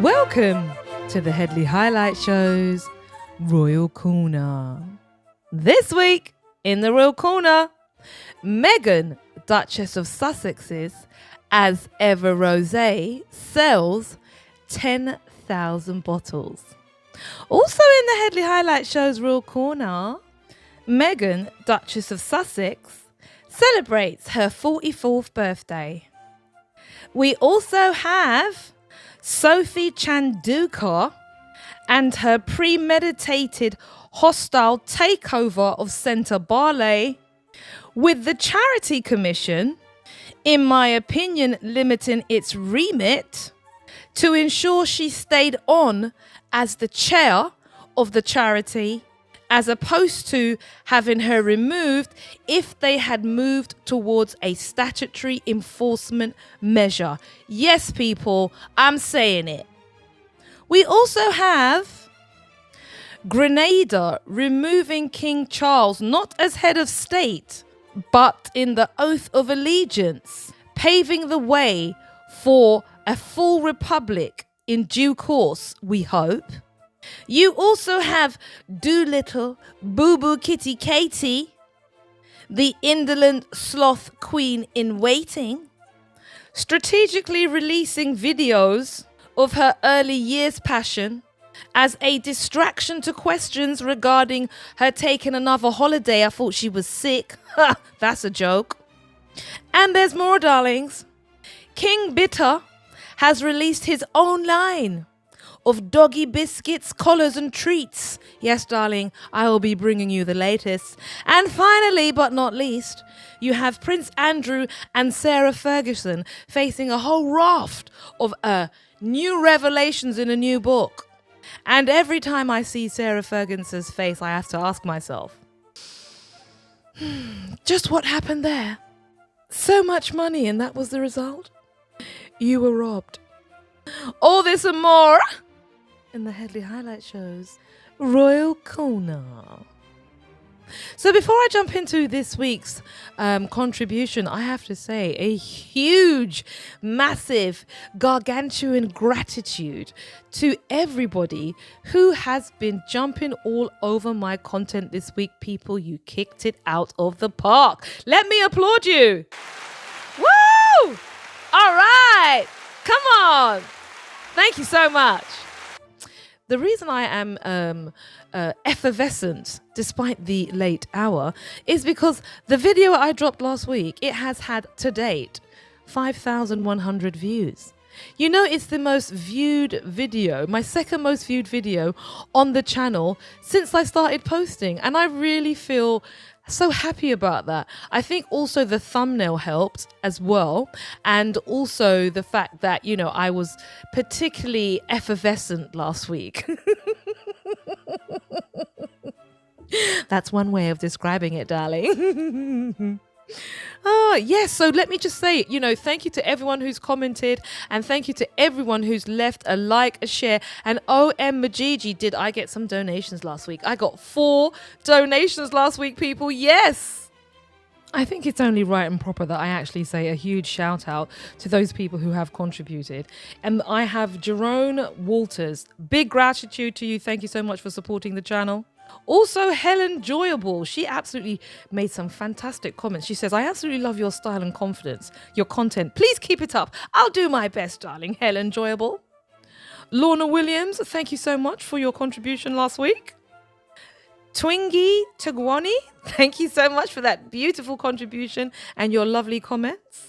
Welcome to the Headley Highlight Show's Royal Corner. This week in the Royal Corner, Meghan, Duchess of Sussex's As Ever Rosé sells 10,000 bottles. Also in the Headley Highlight Show's Royal Corner, Meghan, Duchess of Sussex, celebrates her 44th birthday. We also have Sophie Chandauka and her premeditated hostile takeover of Sentebale, with the Charity Commission, in my opinion, limiting its remit to ensure she stayed on as the chair of the charity, as opposed to having her removed if they had moved towards a statutory enforcement measure. Yes, people, I'm saying it. We also have Grenada removing King Charles, not as head of state, but in the oath of allegiance, paving the way for a full republic in due course, we hope. You also have Doolittle, Boo Boo Kitty Katie, the indolent sloth queen in waiting, strategically releasing videos of her early years passion as a distraction to questions regarding her taking another holiday. I thought she was sick. Ha, that's a joke. And there's more, darlings. King Bitter has released his own line of doggy biscuits, collars and treats. Yes, darling, I will be bringing you the latest. And finally, but not least, you have Prince Andrew and Sarah Ferguson facing a whole raft of new revelations in a new book. And every time I see Sarah Ferguson's face, I have to ask myself, just what happened there? So much money and that was the result? You were robbed. All this and more in the Headley Highlight Show's Royal Corner. So before I jump into this week's contribution, I have to say a huge, massive, gargantuan gratitude to everybody who has been jumping all over my content this week. People, you kicked it out of the park. Let me applaud you. Woo! All right. Come on. Thank you so much. The reason I am effervescent despite the late hour is because the video I dropped last week, it has had to date 5,100 views. You know, it's the most viewed video, my second most viewed video on the channel since I started posting. And I really feel so happy about that. I think also the thumbnail helped as well. And also the fact that, you know, I was particularly effervescent last week. That's one way of describing it, darling. Oh, yes. So let me just say, you know, thank you to everyone who's commented and thank you to everyone who's left a like, a share. And OM Majiji, did I get some donations last week? I got 4 donations last week, people. Yes. I think it's only right and proper that I actually say a huge shout out to those people who have contributed. And I have Jerome Walters. Big gratitude to you. Thank you so much for supporting the channel. Also, Helen Joyable, she absolutely made some fantastic comments. She says, I absolutely love your style and confidence, your content. Please keep it up. I'll do my best, darling. Helen Joyable. Lorna Williams, thank you so much for your contribution last week. Twingy Tugwani, thank you so much for that beautiful contribution and your lovely comments.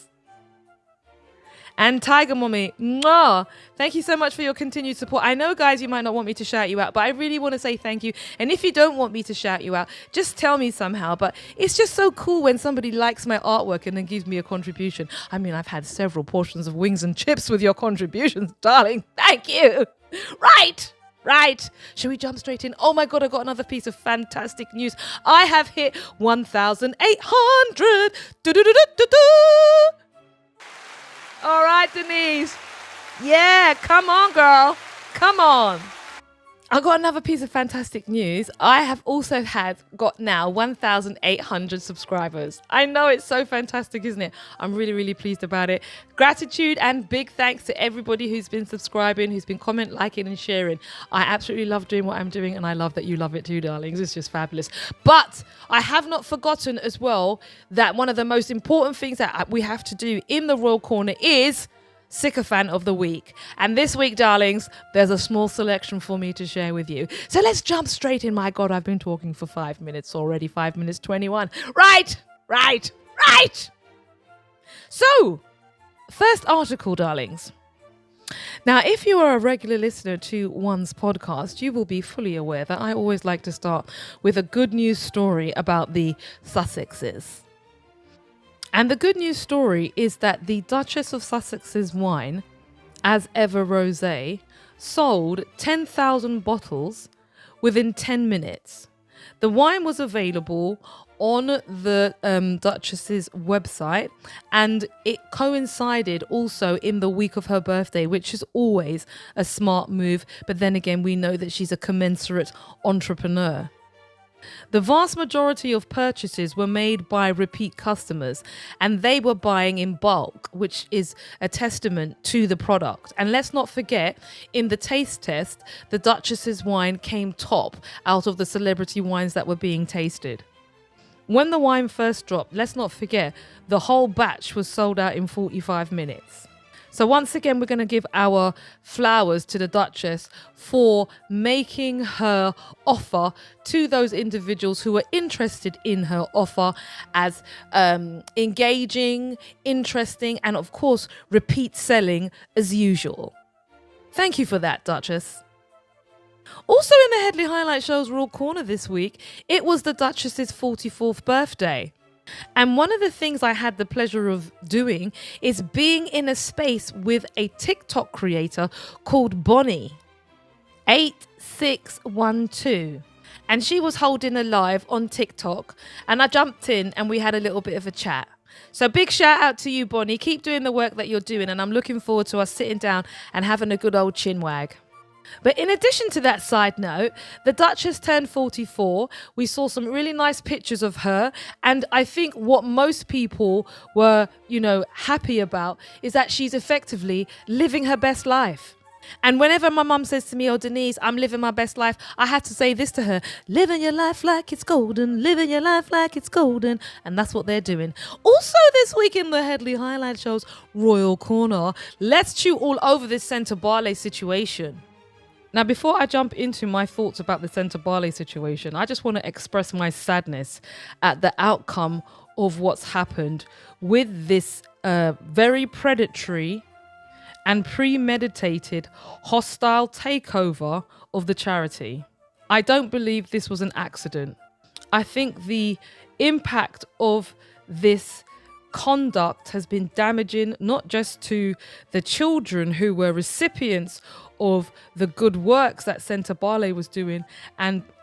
And Tiger Mommy, mwah, thank you so much for your continued support. I know, guys, you might not want me to shout you out, but I really want to say thank you. And if you don't want me to shout you out, just tell me somehow. But it's just so cool when somebody likes my artwork and then gives me a contribution. I mean, I've had several portions of wings and chips with your contributions, darling. Thank you. Right. Should we jump straight in? Oh my God, I got another piece of fantastic news. I have hit 1,800. All right, Denise. Yeah, come on, girl. Come on. I got another piece of fantastic news. I have also got now 1,800 subscribers. I know, it's so fantastic, isn't it? I'm really, really pleased about it. Gratitude and big thanks to everybody who's been subscribing, who's been commenting, liking and sharing. I absolutely love doing what I'm doing, and I love that you love it too, darlings. It's just fabulous. But I have not forgotten as well that one of the most important things that we have to do in the Royal Corner is Sycophant of the Week. And this week, darlings, there's a small selection for me to share with you. So let's jump straight in. My God, I've been talking for 5 minutes already. 5 minutes 21. Right. So, first article, darlings. Now, if you are a regular listener to One's podcast, you will be fully aware that I always like to start with a good news story about the Sussexes. And the good news story is that the Duchess of Sussex's wine, as ever Rosé, sold 10,000 bottles within 10 minutes. The wine was available on the Duchess's website, and it coincided also in the week of her birthday, which is always a smart move. But then again, we know that she's a commensurate entrepreneur. The vast majority of purchases were made by repeat customers, and they were buying in bulk, which is a testament to the product. And let's not forget, in the taste test, the Duchess's wine came top out of the celebrity wines that were being tasted. When the wine first dropped, let's not forget, the whole batch was sold out in 45 minutes. So once again, we're going to give our flowers to the Duchess for making her offer to those individuals who were interested in her offer as engaging, interesting, and of course, repeat selling as usual. Thank you for that, Duchess. Also in the Headley Highlight Show's Royal Corner this week, it was the Duchess's 44th birthday. And one of the things I had the pleasure of doing is being in a space with a TikTok creator called Bonnie, 8612. And she was holding a live on TikTok, and I jumped in and we had a little bit of a chat. So big shout out to you, Bonnie. Keep doing the work that you're doing, and I'm looking forward to us sitting down and having a good old chin wag. But in addition to that side note, the Duchess turned 44. We saw some really nice pictures of her. And I think what most people were, happy about is that she's effectively living her best life. And whenever my mum says to me, "Oh, Denise, I'm living my best life," I have to say this to her: living your life like it's golden, living your life like it's golden. And that's what they're doing. Also this week in the Headley Highlight Show's Royal Corner, let's chew all over this Sentebale situation. Now, before I jump into my thoughts about the Sentebale situation, I just want to express my sadness at the outcome of what's happened with this very predatory and premeditated hostile takeover of the charity. I don't believe this was an accident. I think the impact of this conduct has been damaging, not just to the children who were recipients of the good works that Sentebale was doing,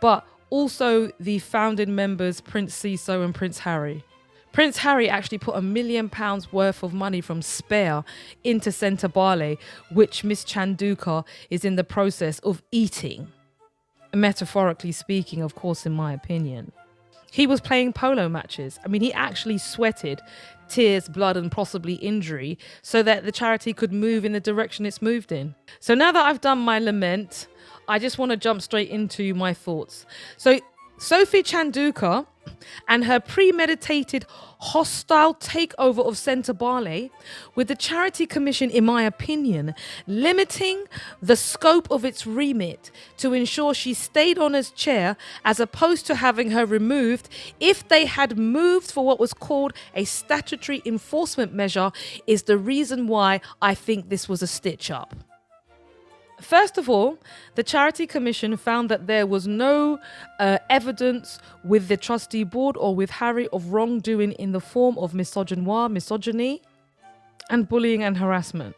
but also the founding members, Prince Ciso and Prince Harry. Prince Harry actually put £1 million worth of money from spare into Sentebale, which Miss Chandauka is in the process of eating. Metaphorically speaking, of course, in my opinion. He was playing polo matches. I mean, he actually sweated tears, blood, and possibly injury so that the charity could move in the direction it's moved in. So now that I've done my lament, I just want to jump straight into my thoughts. So Sophie Chandauka and her premeditated hostile takeover of Sentebale, with the Charity Commission, in my opinion, limiting the scope of its remit to ensure she stayed on as chair as opposed to having her removed if they had moved for what was called a statutory enforcement measure, is the reason why I think this was a stitch up. First of all, the Charity Commission found that there was no evidence with the trustee board or with Harry of wrongdoing in the form of misogyny, and bullying and harassment.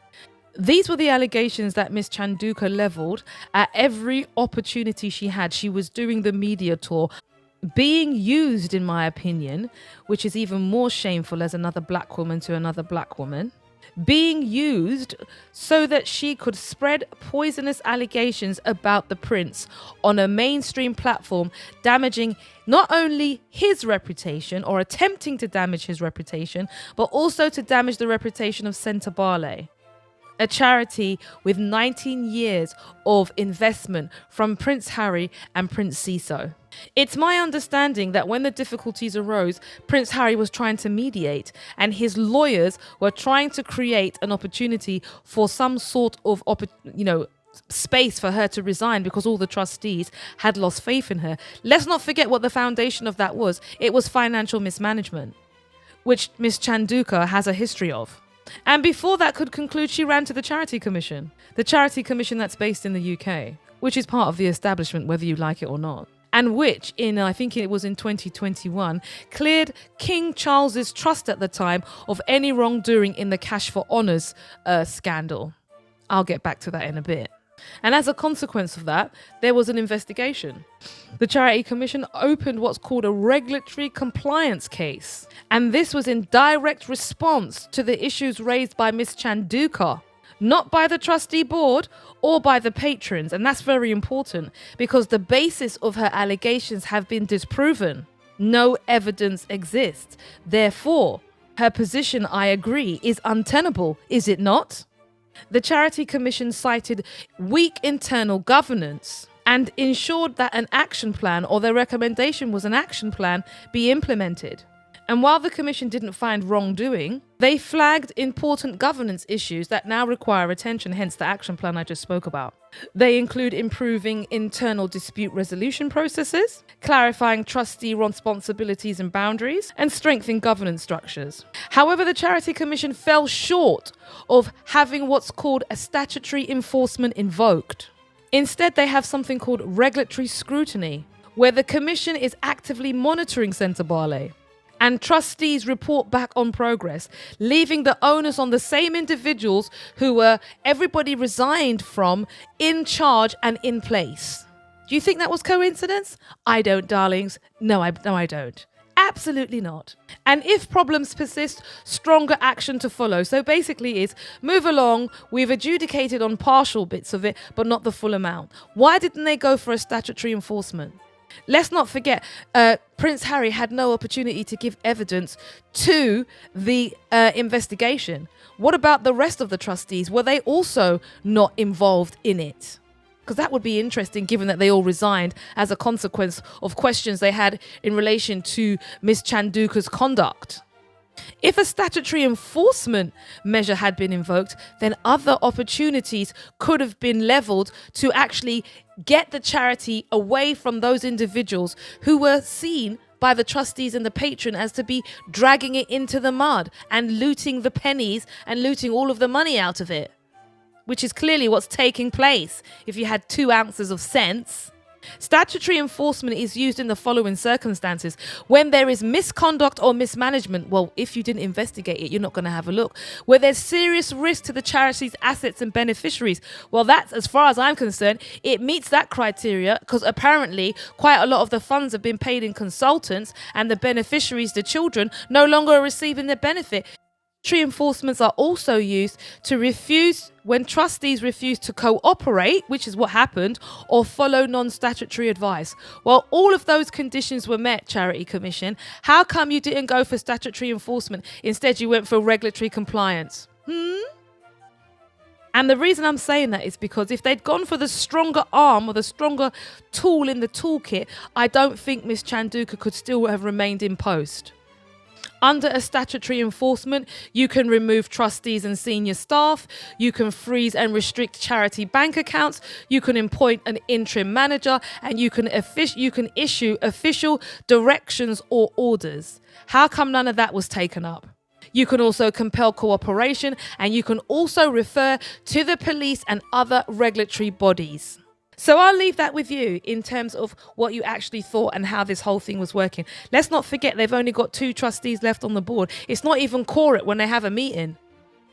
These were the allegations that Miss Chandauka levelled at every opportunity she had. She was doing the media tour, being used, in my opinion, which is even more shameful as another black woman to another black woman, being used so that she could spread poisonous allegations about the prince on a mainstream platform, damaging not only his reputation or attempting to damage his reputation, but also to damage the reputation of Sentebale, a charity with 19 years of investment from Prince Harry and Prince Ciso. It's my understanding that when the difficulties arose, Prince Harry was trying to mediate and his lawyers were trying to create an opportunity for some sort of, space for her to resign because all the trustees had lost faith in her. Let's not forget what the foundation of that was. It was financial mismanagement, which Miss Chandauka has a history of. And before that could conclude, she ran to the Charity Commission. The Charity Commission that's based in the UK, which is part of the establishment, whether you like it or not. And which, I think it was in 2021, cleared King Charles's trust at the time of any wrongdoing in the Cash for Honours scandal. I'll get back to that in a bit. And as a consequence of that, there was an investigation. The Charity Commission opened what's called a regulatory compliance case. And this was in direct response to the issues raised by Miss Chandauka, not by the trustee board or by the patrons. And that's very important because the basis of her allegations have been disproven. No evidence exists. Therefore, her position, I agree, is untenable, is it not? The Charity Commission cited weak internal governance and ensured that an action plan, or their recommendation was an action plan, be implemented. And while the Commission didn't find wrongdoing, they flagged important governance issues that now require attention, hence the action plan I just spoke about. They include improving internal dispute resolution processes, clarifying trustee responsibilities and boundaries, and strengthening governance structures. However, the Charity Commission fell short of having what's called a statutory enforcement invoked. Instead, they have something called regulatory scrutiny, where the Commission is actively monitoring Sentebale, and trustees report back on progress, leaving the onus on the same individuals who were everybody resigned from in charge and in place. Do you think that was coincidence? I don't, darlings. No, I don't. Absolutely not. And if problems persist, stronger action to follow. So basically it's move along. We've adjudicated on partial bits of it, but not the full amount. Why didn't they go for a statutory enforcement? Let's not forget, Prince Harry had no opportunity to give evidence to the investigation. What about the rest of the trustees? Were they also not involved in it? Because that would be interesting, given that they all resigned as a consequence of questions they had in relation to Miss Chandauka's conduct. If a statutory enforcement measure had been invoked, then other opportunities could have been levelled to actually get the charity away from those individuals who were seen by the trustees and the patron as to be dragging it into the mud and looting the pennies and looting all of the money out of it, which is clearly what's taking place if you had 2 ounces of sense. Statutory enforcement is used in the following circumstances: when there is misconduct or mismanagement. Well, if you didn't investigate it, you're not going to have a look. Where there's serious risk to the charity's assets and beneficiaries. Well, that's, as far as I'm concerned, it meets that criteria, because apparently quite a lot of the funds have been paid in consultants and the beneficiaries, the children, no longer are receiving the benefit. Statutory enforcements are also used to refuse when trustees refuse to cooperate, which is what happened, or follow non-statutory advice. Well, all of those conditions were met, Charity Commission. How come you didn't go for statutory enforcement? Instead, you went for regulatory compliance. And the reason I'm saying that is because if they'd gone for the stronger arm or the stronger tool in the toolkit, I don't think Miss Chandauka could still have remained in post. Under a statutory enforcement, you can remove trustees and senior staff, you can freeze and restrict charity bank accounts, you can appoint an interim manager, and you can issue official directions or orders. How come none of that was taken up? You can also compel cooperation, and you can also refer to the police and other regulatory bodies. So I'll leave that with you in terms of what you actually thought and how this whole thing was working. Let's not forget they've only got 2 trustees left on the board. It's not even quorate when they have a meeting.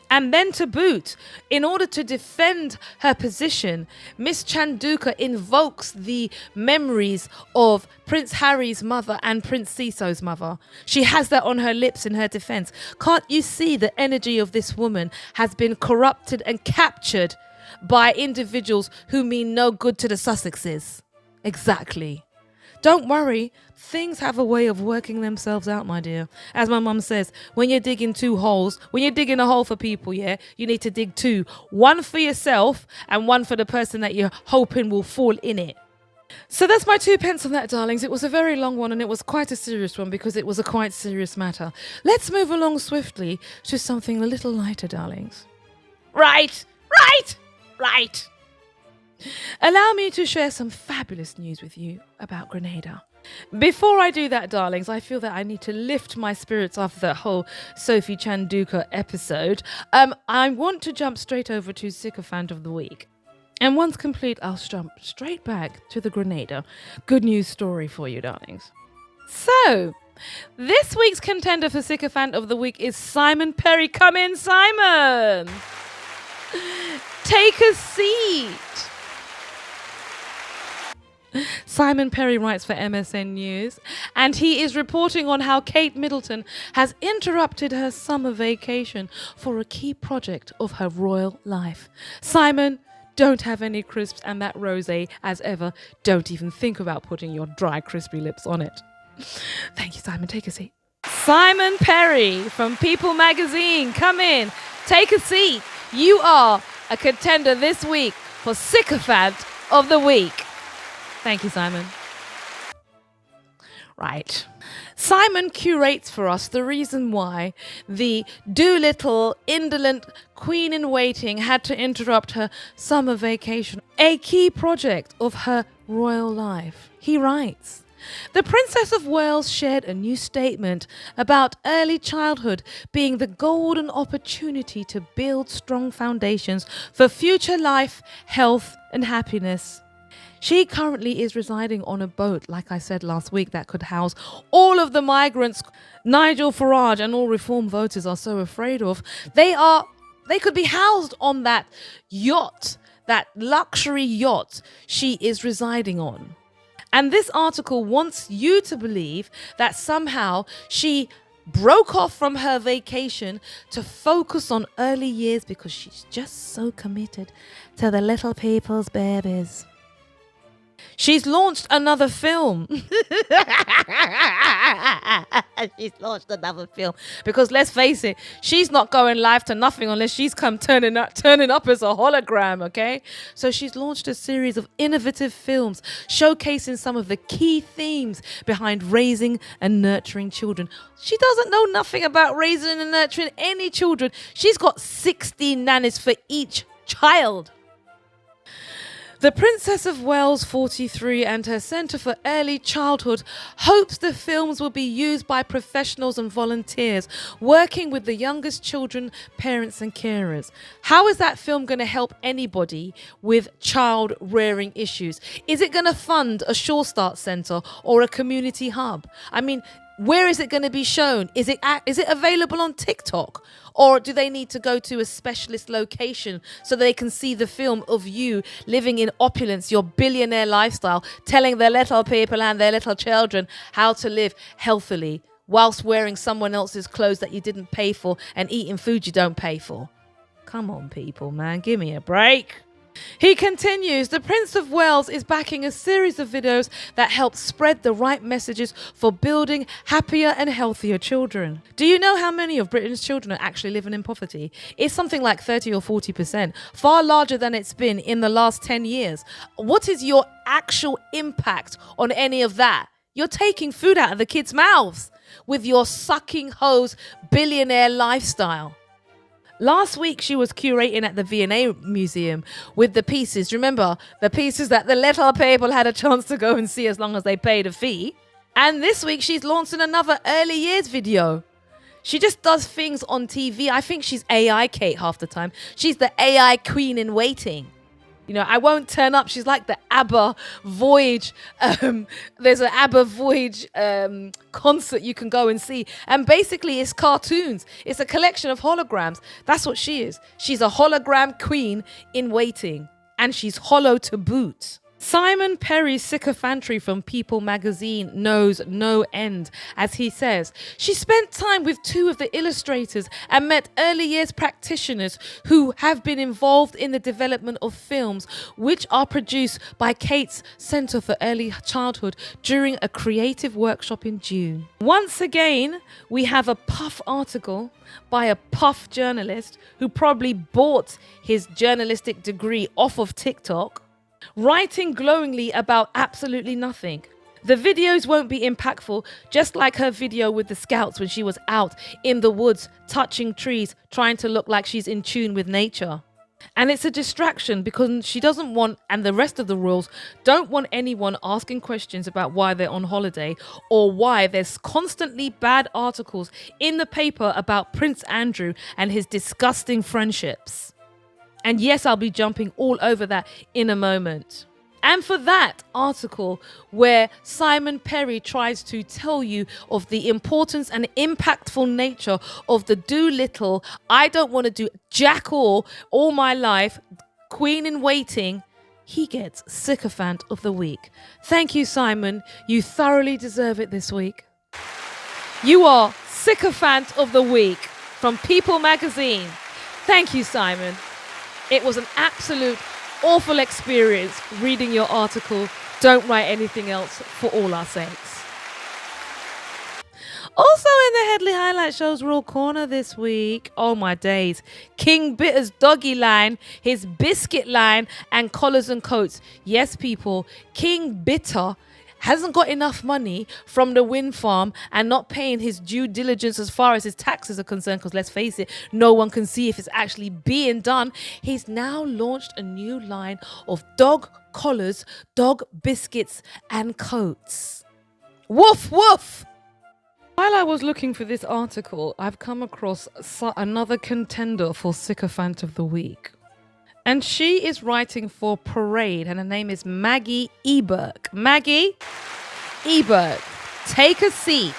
And then to boot, in order to defend her position, Miss Chandauka invokes the memories of Prince Harry's mother and Prince Siso's mother. She has that on her lips in her defense. Can't you see the energy of this woman has been corrupted and captured by individuals who mean no good to the Sussexes? Exactly. Don't worry, things have a way of working themselves out, my dear. As my mum says, when you're digging two holes, when you're digging a hole for people, yeah, you need to dig two. One for yourself and one for the person that you're hoping will fall in it. So that's my 2 pence on that, darlings. It was a very long one and it was quite a serious one because it was a quite serious matter. Let's move along swiftly to something a little lighter, darlings. Right. Allow me to share some fabulous news with you about Grenada. Before I do that, darlings, I feel that I need to lift my spirits after that whole Sophie Chandauka episode. I want to jump straight over to Sycophant of the Week. And once complete, I'll jump straight back to the Grenada good news story for you, darlings. So, this week's contender for Sycophant of the Week is Simon Perry. Come in, Simon! Take a seat. Simon Perry writes for MSN News, and he is reporting on how Kate Middleton has interrupted her summer vacation for a key project of her royal life. Simon, don't have any crisps, and that rosé, as ever, don't even think about putting your dry, crispy lips on it. Thank you, Simon. Take a seat. Simon Perry from People magazine, come in. Take a seat. You are a contender this week for Sycophant of the Week. Thank you, Simon. Right. Simon curates for us the reason why the Doolittle, indolent queen-in-waiting had to interrupt her summer vacation, a key project of her royal life. He writes, the Princess of Wales shared a new statement about early childhood being the golden opportunity to build strong foundations for future life, health, and happiness. She currently is residing on a boat, like I said last week, that could house all of the migrants Nigel Farage and all Reform voters are so afraid of. They could be housed on that yacht, that luxury yacht she is residing on. And this article wants you to believe that somehow she broke off from her vacation to focus on early years because she's just so committed to the little people's babies. She's launched another film. She's launched another film because let's face it, she's not going live to nothing unless she's come turning up as a hologram, okay? So she's launched a series of innovative films showcasing some of the key themes behind raising and nurturing children. She doesn't know nothing about raising and nurturing any children. She's got 60 nannies for each child. The Princess of Wales 43 and her Centre for Early Childhood hopes the films will be used by professionals and volunteers working with the youngest children, parents and carers. How is that film going to help anybody with child rearing issues? Is it going to fund a Sure Start Centre or a community hub? I mean, where is it going to be shown? Is it available on TikTok? Or do they need to go to a specialist location so they can see the film of you living in opulence, your billionaire lifestyle, telling their little people and their little children how to live healthily whilst wearing someone else's clothes that you didn't pay for and eating food you don't pay for? Come on, people, man, give me a break. He continues, the Prince of Wales is backing a series of videos that help spread the right messages for building happier and healthier children. Do you know how many of Britain's children are actually living in poverty? It's something like 30 or 40%, far larger than it's been in the last 10 years. What is your actual impact on any of that? You're taking food out of the kids' mouths with your sucking hose billionaire lifestyle. Last week, she was curating at the V&A Museum with the pieces. Remember, the pieces that the little people had a chance to go and see as long as they paid a fee. And this week, she's launching another early years video. She just does things on TV. I think she's AI Kate half the time. She's the AI queen in waiting. You know, I won't turn up. She's like the ABBA Voyage. There's an ABBA Voyage concert you can go and see. And basically it's cartoons. It's a collection of holograms. That's what she is. She's a hologram queen in waiting. And she's hollow to boot. Simon Perry's sycophantry from People magazine knows no end, as he says. She spent time with two of the illustrators and met early years practitioners who have been involved in the development of films, which are produced by Kate's Centre for Early Childhood during a creative workshop in June. Once again, we have a puff article by a puff journalist who probably bought his journalistic degree off of TikTok, writing glowingly about absolutely nothing. The videos won't be impactful, just like her video with the scouts when she was out in the woods, touching trees, trying to look like she's in tune with nature. And it's a distraction because she doesn't want, and the rest of the royals don't want anyone asking questions about why they're on holiday or why there's constantly bad articles in the paper about Prince Andrew and his disgusting friendships. And yes, I'll be jumping all over that in a moment. And for that article where Simon Perry tries to tell you of the importance and impactful nature of the do little, I don't want to do jack all my life, queen in waiting, he gets sycophant of the week. Thank you, Simon. You thoroughly deserve it this week. You are sycophant of the week from People magazine. Thank you, Simon. It was an absolute awful experience reading your article. Don't write anything else for all our sakes. Also in the Headley Highlight Show's Royal Corner this week, oh my days, King Bitter's doggy line, his biscuit line, and collars and coats. Yes, people, King Bitter hasn't got enough money from the wind farm and not paying his due diligence as far as his taxes are concerned, because let's face it, no one can see if it's actually being done. He's now launched a new line of dog collars, dog biscuits and coats. Woof woof! While I was looking for this article, I've come across another contender for Sycophant of the Week. And she is writing for Parade, and her name is Maggie Eberg. Maggie Eberg, take a seat.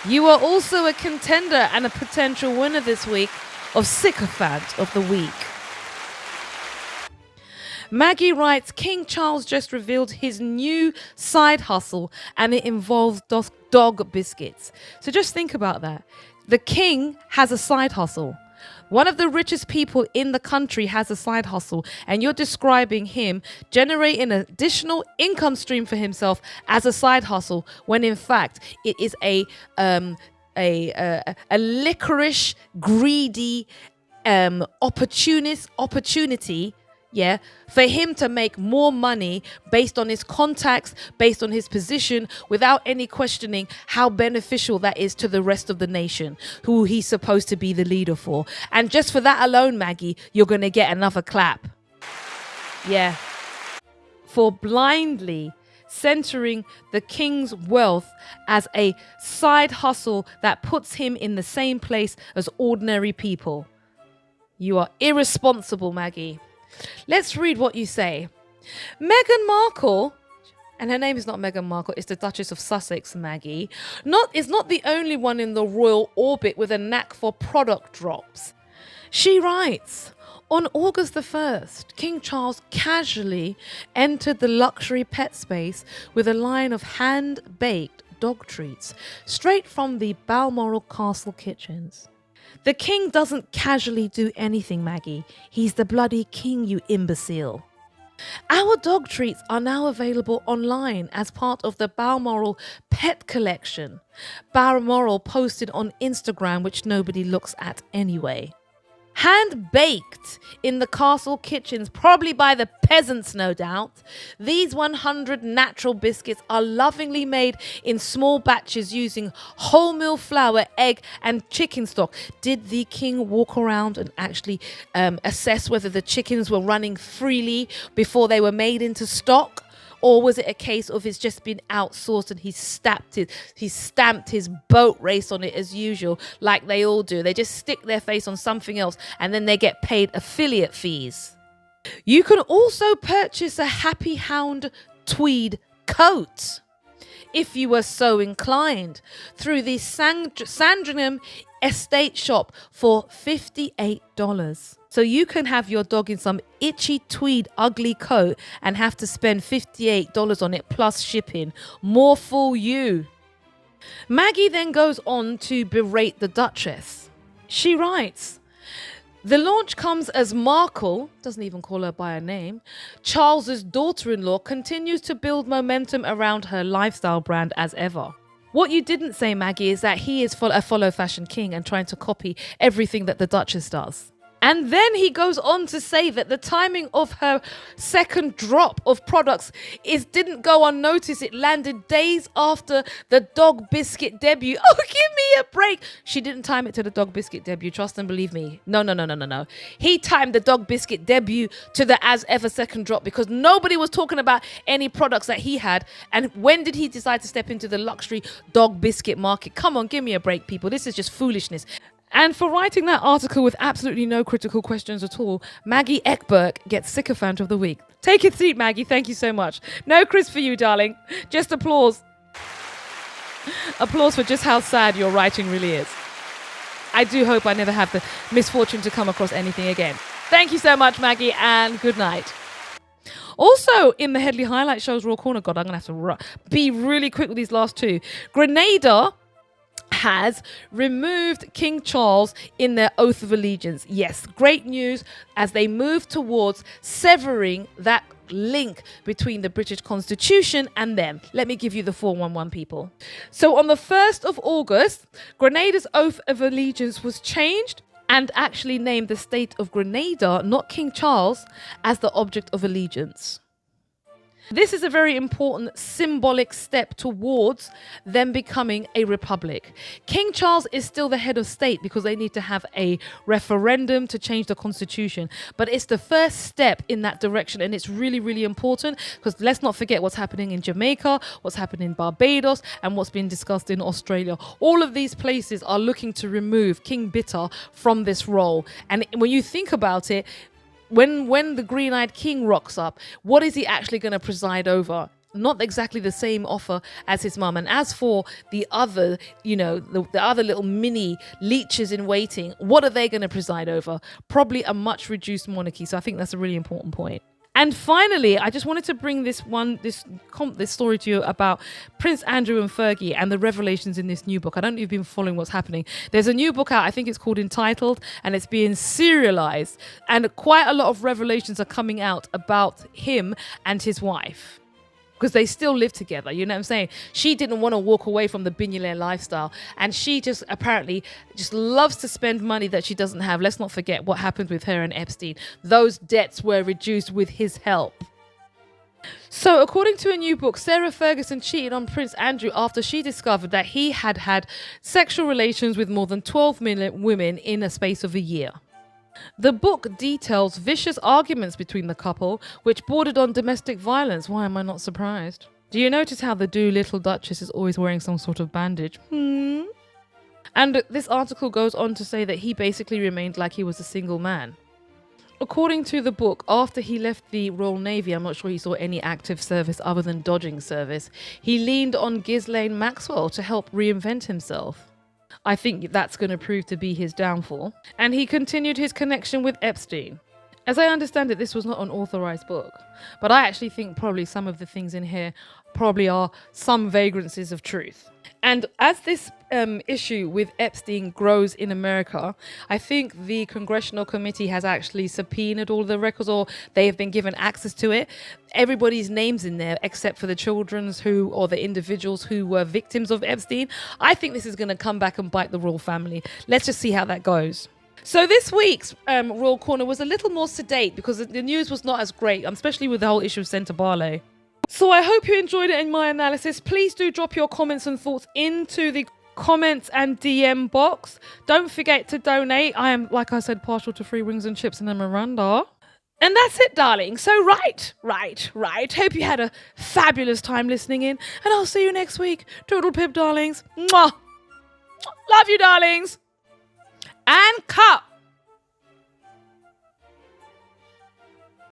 You are also a contender and a potential winner this week of Sycophant of the Week. Maggie writes, King Charles just revealed his new side hustle, and it involves dog biscuits. So just think about that. The king has a side hustle. One of the richest people in the country has a side hustle, and you're describing him generating an additional income stream for himself as a side hustle, when in fact it is a licorice, greedy, opportunity. Yeah, for him to make more money based on his contacts, based on his position, without any questioning how beneficial that is to the rest of the nation, who he's supposed to be the leader for. And just for that alone, Maggie, you're going to get another clap. Yeah. For blindly centering the king's wealth as a side hustle that puts him in the same place as ordinary people. You are irresponsible, Maggie. Let's read what you say. Meghan Markle, and her name is not Meghan Markle, it's the Duchess of Sussex, Maggie, is not the only one in the royal orbit with a knack for product drops. She writes, on August the 1st, King Charles casually entered the luxury pet space with a line of hand-baked dog treats straight from the Balmoral Castle kitchens. The king doesn't casually do anything, Maggie. He's the bloody king, you imbecile. Our dog treats are now available online as part of the Balmoral Pet Collection. Balmoral posted on Instagram, which nobody looks at anyway. Hand-baked in the castle kitchens, probably by the peasants, no doubt. These 100 natural biscuits are lovingly made in small batches using wholemeal flour, egg and chicken stock. Did the king walk around and actually assess whether the chickens were running freely before they were made into stock? Or was it a case of it's just been outsourced and he stamped his boat race on it as usual, like they all do? They just stick their face on something else and then they get paid affiliate fees. You can also purchase a Happy Hound tweed coat, if you were so inclined, through the Sandringham Estate Shop for $58. So you can have your dog in some itchy tweed ugly coat and have to spend $58 on it plus shipping. More fool you. Maggie then goes on to berate the Duchess. She writes, the launch comes as Markle, doesn't even call her by her name, Charles's daughter-in-law, continues to build momentum around her lifestyle brand as ever. What you didn't say, Maggie, is that he is a follow fashion king and trying to copy everything that the Duchess does. And then he goes on to say that the timing of her second drop of products didn't go unnoticed. It landed days after the dog biscuit debut. Oh, give me a break. She didn't time it to the dog biscuit debut. Trust and believe me. No. He timed the dog biscuit debut to the as ever second drop because nobody was talking about any products that he had. And when did he decide to step into the luxury dog biscuit market? Come on, give me a break, people. This is just foolishness. And for writing that article with absolutely no critical questions at all, Maggie Eckberg gets Sycophant of the Week. Take a seat, Maggie. Thank you so much. No Chris for you, darling. Just applause. Applause for just how sad your writing really is. I do hope I never have the misfortune to come across anything again. Thank you so much, Maggie, and good night. Also, in the Headley Highlight Show's Royal Corner, God, I'm going to have to be really quick with these last two. Grenada has removed King Charles in their oath of allegiance. Yes, great news as they move towards severing that link between the British Constitution and them. Let me give you the 411, people. So on the 1st of August, Grenada's oath of allegiance was changed and actually named the state of Grenada, not King Charles, as the object of allegiance. This is a very important symbolic step towards them becoming a republic. King Charles is still the head of state because they need to have a referendum to change the constitution. But it's the first step in that direction. And it's really, really important because let's not forget what's happening in Jamaica, what's happening in Barbados, and what's being discussed in Australia. All of these places are looking to remove King Bitter from this role. And when you think about it, when the green-eyed king rocks up, what is he actually going to preside over? Not exactly the same offer as his mum. And as for the other, the other little mini leeches in waiting, what are they going to preside over? Probably a much reduced monarchy. So I think that's a really important point. And finally, I just wanted to bring this story to you about Prince Andrew and Fergie and the revelations in this new book. I don't know if you've been following what's happening. There's a new book out, I think it's called Entitled, and it's being serialized. And quite a lot of revelations are coming out about him and his wife. Because they still live together, you know what I'm saying? She didn't want to walk away from the billionaire lifestyle. And she just apparently just loves to spend money that she doesn't have. Let's not forget what happened with her and Epstein. Those debts were reduced with his help. So according to a new book, Sarah Ferguson cheated on Prince Andrew after she discovered that he had had sexual relations with more than 12 million women in a space of a year. The book details vicious arguments between the couple, which bordered on domestic violence. Why am I not surprised? Do you notice how the Doolittle Duchess is always wearing some sort of bandage? And this article goes on to say that he basically remained like he was a single man. According to the book, after he left the Royal Navy, I'm not sure he saw any active service other than dodging service, he leaned on Ghislaine Maxwell to help reinvent himself. I think that's going to prove to be his downfall. And he continued his connection with Epstein. As I understand it, this was not an authorized book. But I actually think probably some of the things in here probably are some vagrancies of truth. And as this issue with Epstein grows in America, I think the Congressional Committee has actually subpoenaed all the records, or they have been given access to it. Everybody's name's in there except for the children's or the individuals who were victims of Epstein. I think this is going to come back and bite the royal family. Let's just see how that goes. So this week's Royal Corner was a little more sedate because the news was not as great, especially with the whole issue of Sentebale. So I hope you enjoyed it in my analysis. Please do drop your comments and thoughts into the comments and DM box. Don't forget to donate. I am, like I said, partial to free wings and chips and a Miranda. And that's it, darling. So right. Hope you had a fabulous time listening in. And I'll see you next week. Toodle pip, darlings. Mwah. Love you, darlings. And cut.